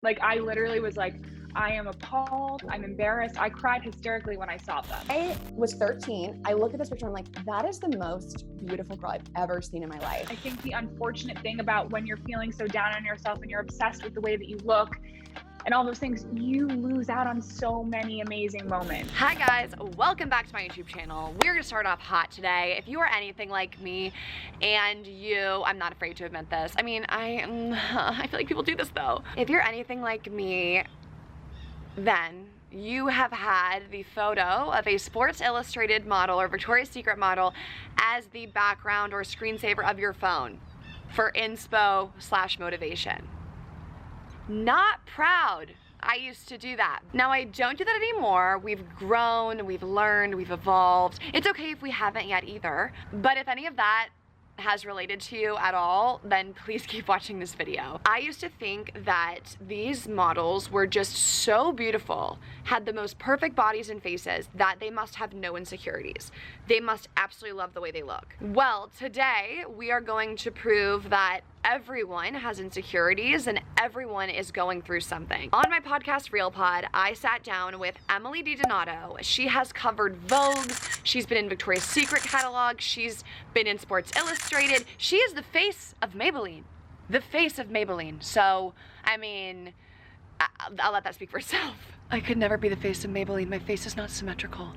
Like, I literally was like, I am appalled. I'm embarrassed. I cried hysterically when I saw them. I was 13. I look at this picture and I'm like, that is the most beautiful girl I've ever seen in my life. I think the unfortunate thing about when you're feeling so down on yourself and you're obsessed with the way that you look and all those things, you lose out on so many amazing moments. Hi guys, welcome back to my YouTube channel. We're gonna start off hot today. If you are anything like me and I'm not afraid to admit this. I mean, I feel like people do this though. If you're anything like me, then you have had the photo of a Sports Illustrated model or Victoria's Secret model as the background or screensaver of your phone for inspo/motivation. Not proud. I used to do that. Now I don't do that anymore. We've grown, we've learned, we've evolved. It's okay if we haven't yet either. But if any of that has related to you at all, then please keep watching this video. I used to think that these models were just so beautiful, had the most perfect bodies and faces, that they must have no insecurities. They must absolutely love the way they look. Well, today we are going to prove that everyone has insecurities and everyone is going through something. On my podcast, Real Pod, I sat down with Emily DiDonato. She has covered Vogue, she's been in Victoria's Secret catalog, she's been in Sports Illustrated. She is the face of Maybelline. The face of Maybelline. So, I mean, I'll let that speak for itself. I could never be the face of Maybelline. My face is not symmetrical.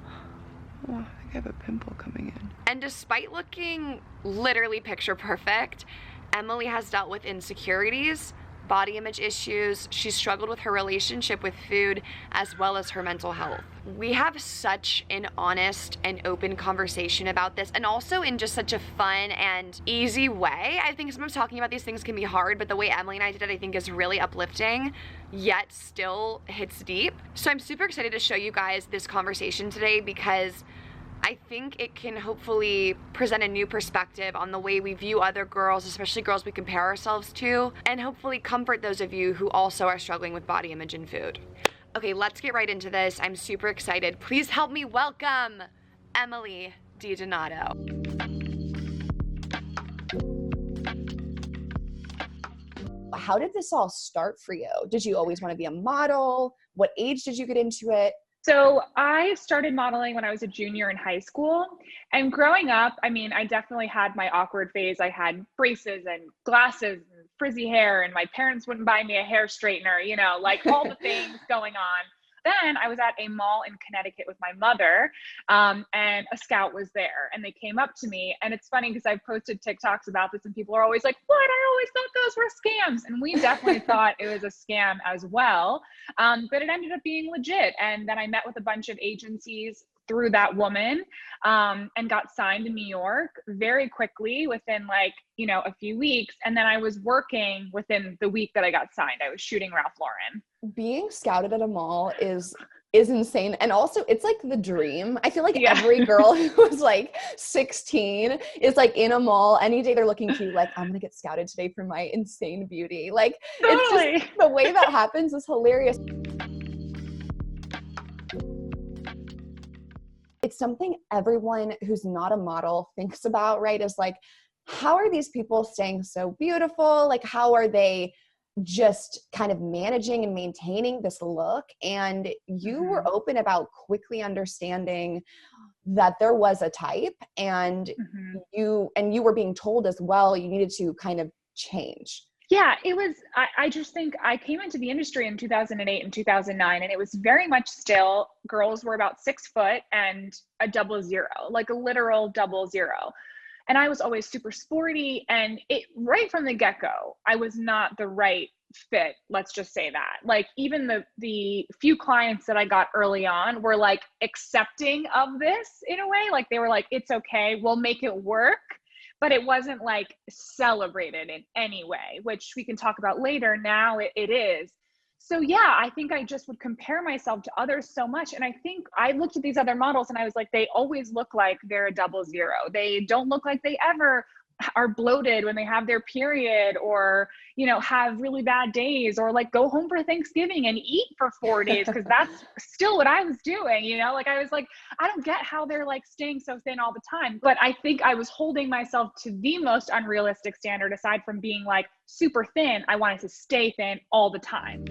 Oh, I think I have a pimple coming in. And despite looking literally picture perfect, Emily has dealt with insecurities, body image issues. She's struggled with her relationship with food as well as her mental health. We have such an honest and open conversation about this, and also in just such a fun and easy way. I think sometimes talking about these things can be hard, but the way Emily and I did it, I think is really uplifting, yet still hits deep. So I'm super excited to show you guys this conversation today because I think it can hopefully present a new perspective on the way we view other girls, especially girls we compare ourselves to, and hopefully comfort those of you who also are struggling with body image and food. Okay, let's get right into this. I'm super excited. Please help me welcome Emily DiDonato. How did this all start for you? Did you always want to be a model? What age did you get into it? So I started modeling when I was a junior in high school, and growing up, I mean, I definitely had my awkward phase. I had braces and glasses and frizzy hair, and my parents wouldn't buy me a hair straightener, you know, like all the things going on. Then I was at a mall in Connecticut with my mother, and a scout was there, and they came up to me. And it's funny because I've posted TikToks about this, and people are always like, what? I always thought those were scams. And we definitely thought it was a scam as well. But it ended up being legit. And then I met with a bunch of agencies through that woman, and got signed in New York very quickly within a few weeks. And then I was working within the week that I got signed. I was shooting Ralph Lauren. Being scouted at a mall is insane. And also it's like the dream. I feel like every girl who's like 16 is like in a mall any day they're looking to like, I'm gonna get scouted today for my insane beauty. Like Totally. It's just the way that happens is hilarious. It's something everyone who's not a model thinks about, right? Is like, how are these people staying so beautiful? Like, how are they just kind of managing and maintaining this look? And you were open about quickly understanding that there was a type, and you were being told as well, you needed to kind of change. Yeah, it was, I just think I came into the industry in 2008 and 2009, and it was very much still, girls were about 6 foot and a 00, like a literal 00. And I was always super sporty, and it right from the get-go, I was not the right fit. Let's just say that. Like, even the few clients that I got early on were like accepting of this in a way. Like, they were like, it's okay, we'll make it work. But it wasn't like celebrated in any way, which we can talk about later. Now it is. So yeah, I think I just would compare myself to others so much. And I think I looked at these other models and I was like, they always look like they're a 00. They don't look like they ever are bloated when they have their period, or, you know, have really bad days, or like go home for Thanksgiving and eat for 4 days. Cause that's still what I was doing, you know, like I was like, I don't get how they're like staying so thin all the time. But I think I was holding myself to the most unrealistic standard. Aside from being like super thin, I wanted to stay thin all the time.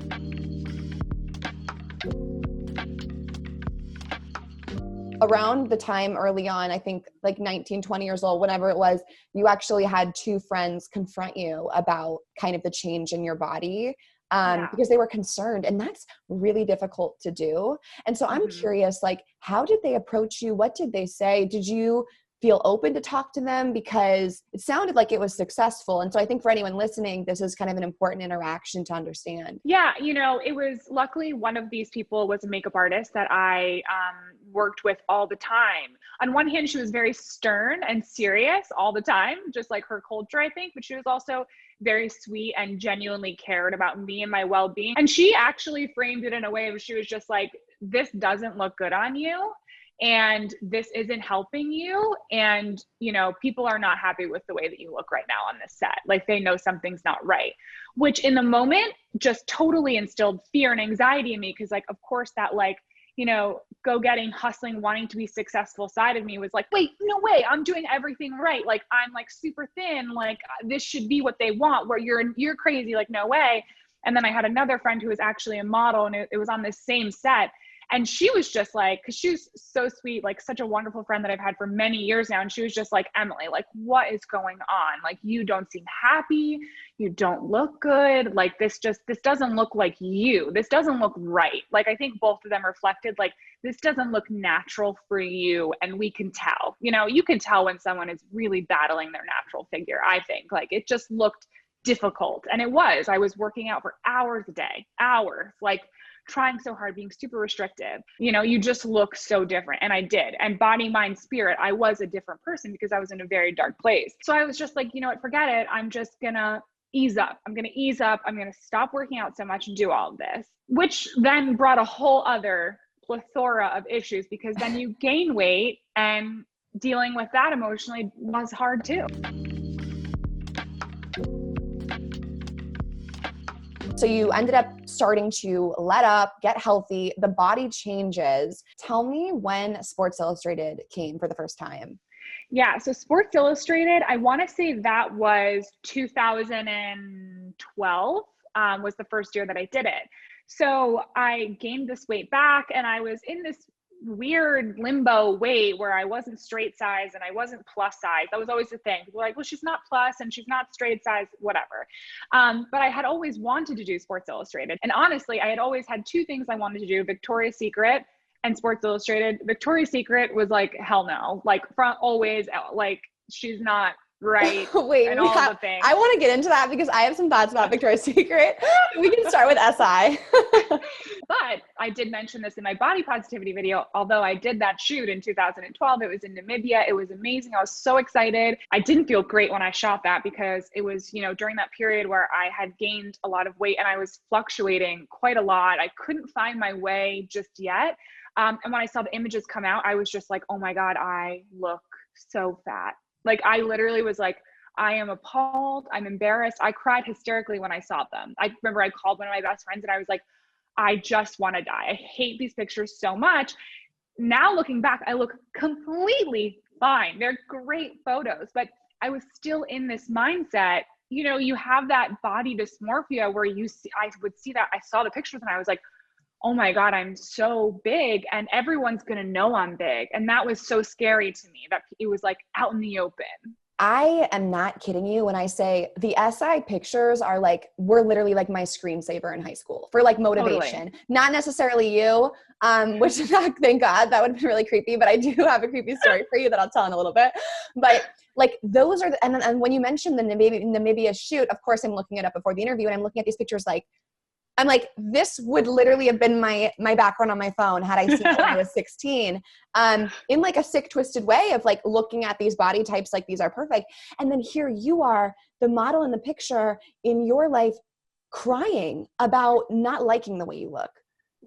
Around the time early on, I think like 19, 20 years old, whenever it was, you actually had two friends confront you about kind of the change in your body, because they were concerned, and that's really difficult to do. And so I'm curious, like, how did they approach you? What did they say? Did you feel open to talk to them? Because it sounded like it was successful. And so I think for anyone listening, this is kind of an important interaction to understand. Yeah, you know, it was, luckily one of these people was a makeup artist that I worked with all the time. On one hand, she was very stern and serious all the time, just like her culture, I think, but she was also very sweet and genuinely cared about me and my well-being. And she actually framed it in a way where she was just like, this doesn't look good on you, and this isn't helping you. And, you know, people are not happy with the way that you look right now on this set. Like, they know something's not right, which in the moment just totally instilled fear and anxiety in me. Cause like, of course that, like, you know, go-getting, hustling, wanting to be successful side of me was like, wait, no way, I'm doing everything right. Like, I'm like super thin. Like, this should be what they want, where you're crazy. Like, no way. And then I had another friend who was actually a model, and it was on this same set. And she was just like, cause she was so sweet, like such a wonderful friend that I've had for many years now. And she was just like, Emily, like, what is going on? Like, you don't seem happy. You don't look good. Like, this doesn't look like you. This doesn't look right. Like, I think both of them reflected, like, this doesn't look natural for you. And we can tell, you know, you can tell when someone is really battling their natural figure. I think, like, it just looked difficult. And I was working out for hours a day, like, trying so hard, being super restrictive. You know, you just look so different. And I did. And body, mind, spirit, I was a different person because I was in a very dark place. So I was just like, you know what, forget it. I'm just gonna ease up. I'm gonna stop working out so much and do all of this, which then brought a whole other plethora of issues, because then you gain weight, and dealing with that emotionally was hard too. So you ended up starting to let up, get healthy, the body changes. Tell me when Sports Illustrated came for the first time. Yeah, so Sports Illustrated, I want to say that was 2012 was the first year that I did it. So I gained this weight back, and I was in this weird limbo weight where I wasn't straight size and I wasn't plus size. That was always the thing. People were like, well, she's not plus and she's not straight size, whatever. But I had always wanted to do Sports Illustrated. And honestly, I had always had two things I wanted to do: Victoria's Secret and Sports Illustrated. Victoria's Secret was like, hell no, like, from always, like, she's not right. Wait, and all the things. I want to get into that because I have some thoughts about Victoria's Secret. We can start with SI. But I did mention this in my body positivity video. Although I did that shoot in 2012, it was in Namibia. It was amazing. I was so excited. I didn't feel great when I shot that because it was, you know, during that period where I had gained a lot of weight and I was fluctuating quite a lot. I couldn't find my way just yet. And when I saw the images come out, I was just like, oh my God, I look so fat. Like, I literally was like, I am appalled. I'm embarrassed. I cried hysterically when I saw them. I remember I called one of my best friends and I was like, I just want to die. I hate these pictures so much. Now looking back, I look completely fine. They're great photos, but I was still in this mindset. You know, you have that body dysmorphia where I would see that. I saw the pictures and I was like, oh my God, I'm so big and everyone's going to know I'm big. And that was so scary to me that it was like out in the open. I am not kidding you when I say the SI pictures are like, were literally like my screensaver in high school for like motivation. Totally. Not necessarily you, which thank God, that would be really creepy, but I do have a creepy story for you that I'll tell in a little bit. But like those are, and when you mentioned the Namibia shoot, of course I'm looking it up before the interview and I'm looking at these pictures like, I'm like, this would literally have been my background on my phone had I seen it when I was 16, in like a sick, twisted way of like looking at these body types like these are perfect. And then here you are, the model in the picture in your life, crying about not liking the way you look.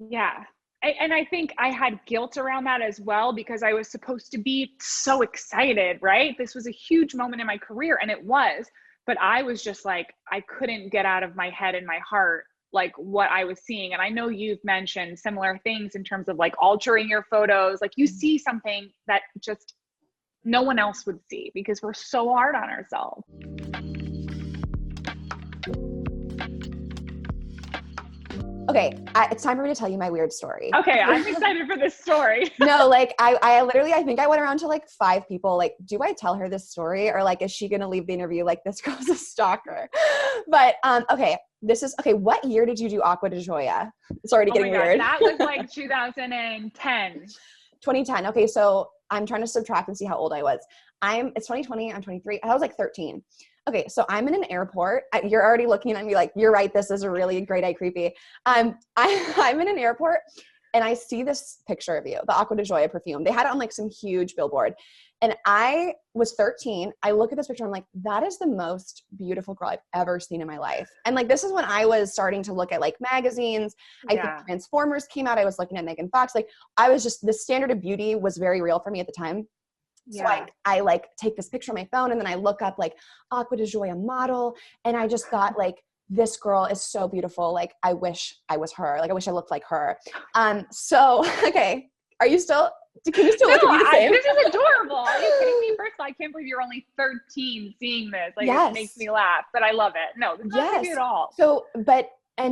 Yeah. And I think I had guilt around that as well, because I was supposed to be so excited, right? This was a huge moment in my career, and it was, but I was just like, I couldn't get out of my head and my heart, like what I was seeing. And I know you've mentioned similar things in terms of like altering your photos. Like you see something that just no one else would see because we're so hard on ourselves. Okay, it's time for me to tell you my weird story. Okay, I'm excited for this story. No, like I literally, I think I went around to like 5 people, like, do I tell her this story? Or like, is she going to leave the interview like this girl's a stalker? But okay, what year did you do Aqua de Joya? It's already getting weird. That was like 2010. 2010. Okay, so I'm trying to subtract and see how old I was. It's 2020, I'm 23. I was like 13. Okay, so I'm in an airport. You're already looking at me like, you're right, this is a really grade A creepy. I'm in an airport and I see this picture of you, the Aqua de Joya perfume. They had it on like some huge billboard. And I was 13. I look at this picture, I'm like, that is the most beautiful girl I've ever seen in my life. And like, this is when I was starting to look at like magazines. I think Transformers came out. I was looking at Megan Fox. Like I was just, the standard of beauty was very real for me at the time. So I like take this picture on my phone and then I look up like Aqua de Joya model. And I just thought like, this girl is so beautiful. Like, I wish I was her. Like, I wish I looked like her. So, okay. Can you still look at me the same? This is adorable. Are you kidding me? First of all, I can't believe you're only 13 seeing this. Like, It makes me laugh, but I love it. No, it's not creepy at all. So,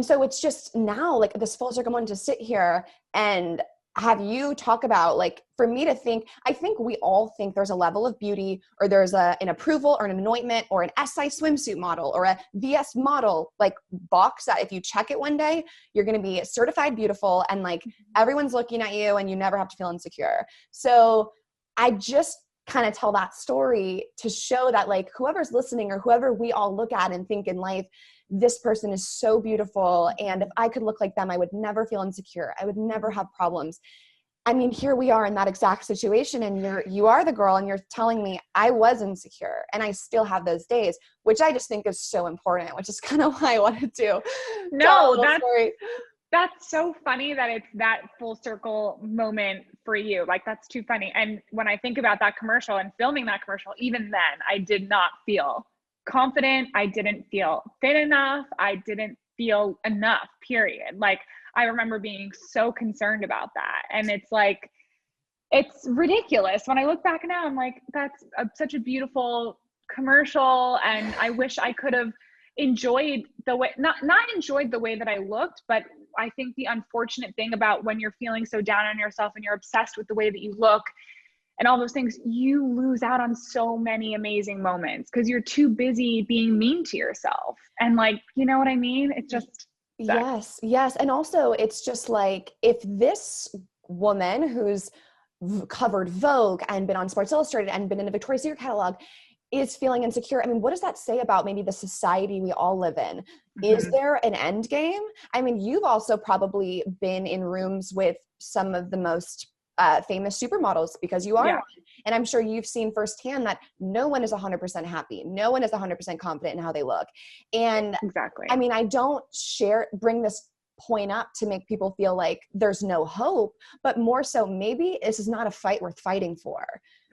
so it's just now like this full circle moment to sit here and have you talk about, like, for me to think, I think we all think there's a level of beauty or there's an approval or an anointment or an SI swimsuit model or a VS model, like box that if you check it one day, you're going to be certified beautiful and like everyone's looking at you and you never have to feel insecure. So I just kind of tell that story to show that like whoever's listening or whoever we all look at and think in life, this person is so beautiful. And if I could look like them, I would never feel insecure. I would never have problems. I mean, here we are in that exact situation and you are the girl and you're telling me I was insecure and I still have those days, which I just think is so important, which is kind of why I wanted to tell the story. That's so funny that it's that full circle moment for you. Like, that's too funny. And when I think about that commercial and filming that commercial, even then I did not feel confident. I didn't feel fit enough. I didn't feel enough, period. Like, I remember being so concerned about that. And it's like, it's ridiculous. When I look back now, I'm like, that's such a beautiful commercial. And I wish I could have enjoyed the way, not enjoyed the way that I looked, but I think the unfortunate thing about when you're feeling so down on yourself and you're obsessed with the way that you look and all those things, you lose out on so many amazing moments because you're too busy being mean to yourself. And like, you know what I mean? It just sucks. Yes. And also it's just like, if this woman who's covered Vogue and been on Sports Illustrated and been in a Victoria's Secret catalog is feeling insecure, I mean, what does that say about maybe the society we all live in? Mm-hmm. Is there an end game? I mean, you've also probably been in rooms with some of the most famous supermodels because you are one. And I'm sure you've seen firsthand that no one is 100% happy. No one is 100% confident in how they look. And exactly. I mean, I don't bring this point up to make people feel like there's no hope, but more so maybe this is not a fight worth fighting for.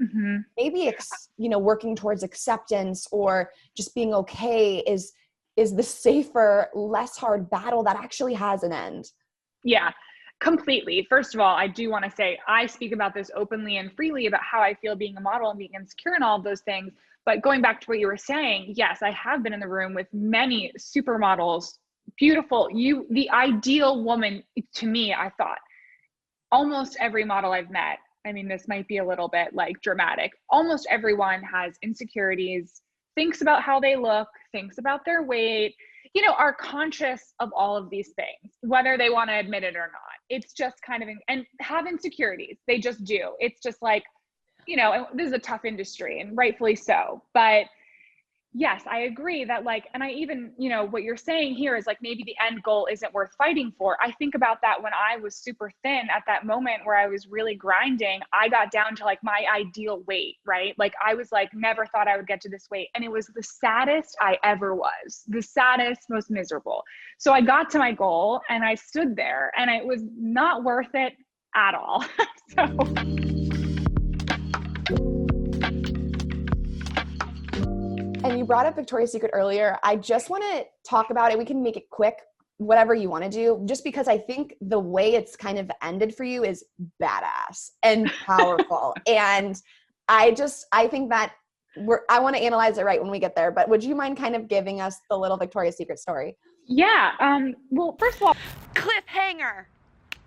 Mm-hmm. Maybe working towards acceptance or just being okay is the safer, less hard battle that actually has an end. Yeah, completely. First of all, I do want to say I speak about this openly and freely about how I feel being a model and being insecure and all of those things. But going back to what you were saying, yes, I have been in the room with many supermodels, beautiful, the ideal woman to me. I thought almost every model I've met, I mean, this might be a little bit like dramatic, almost everyone has insecurities, thinks about how they look, thinks about their weight, are conscious of all of these things, whether they want to admit it or not. It's just kind of, and have insecurities. They just do. It's just like, this is a tough industry and rightfully so, but Yes, I agree that like, and I even, you know, what you're saying here is like, maybe the end goal isn't worth fighting for. I think about that when I was super thin at that moment where I was really grinding, I got down to like my ideal weight, right? Like I was like, never thought I would get to this weight. And it was the saddest I ever was, the saddest, most miserable. So I got to my goal and I stood there and it was not worth it at all. So. And you brought up Victoria's Secret earlier. I just want to talk about it. We can make it quick, whatever you want to do, just because I think the way it's kind of ended for you is badass and powerful. And I think that I want to analyze it right when we get there, but would you mind kind of giving us the little Victoria's Secret story? Yeah. Well, first of all, Cliffhanger.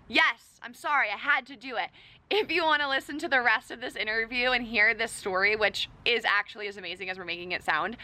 Yes, I'm sorry, I had to do it. If you want to listen to the rest of this interview and hear this story, which is actually as amazing as we're making it sound,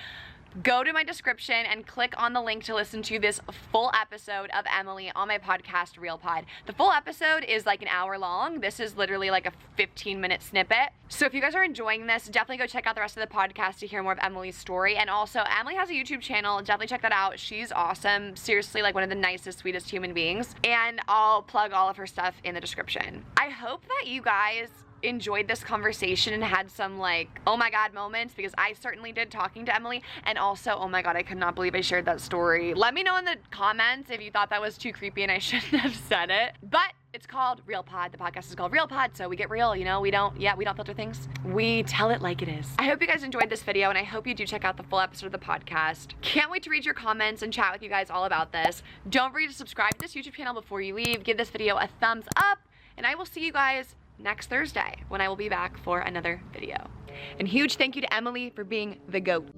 go to my description and click on the link to listen to this full episode of Emily on my podcast, Real Pod. The full episode is like an hour long. This is literally like a 15-minute snippet. So if you guys are enjoying this, definitely go check out the rest of the podcast to hear more of Emily's story. And also, Emily has a YouTube channel. Definitely check that out. She's awesome. Seriously, like one of the nicest, sweetest human beings. And I'll plug all of her stuff in the description. I hope that you guys enjoyed this conversation and had some like, oh my God moments, because I certainly did talking to Emily. And also, oh my God, I could not believe I shared that story. Let me know in the comments if you thought that was too creepy and I shouldn't have said it. But it's called Real Pod. The podcast is called Real Pod, so we get real, you know? We don't filter things. We tell it like it is. I hope you guys enjoyed this video and I hope you do check out the full episode of the podcast. Can't wait to read your comments and chat with you guys all about this. Don't forget to subscribe to this YouTube channel before you leave. Give this video a thumbs up and I will see you guys next Thursday when I will be back for another video. And huge thank you to Emily for being the GOAT.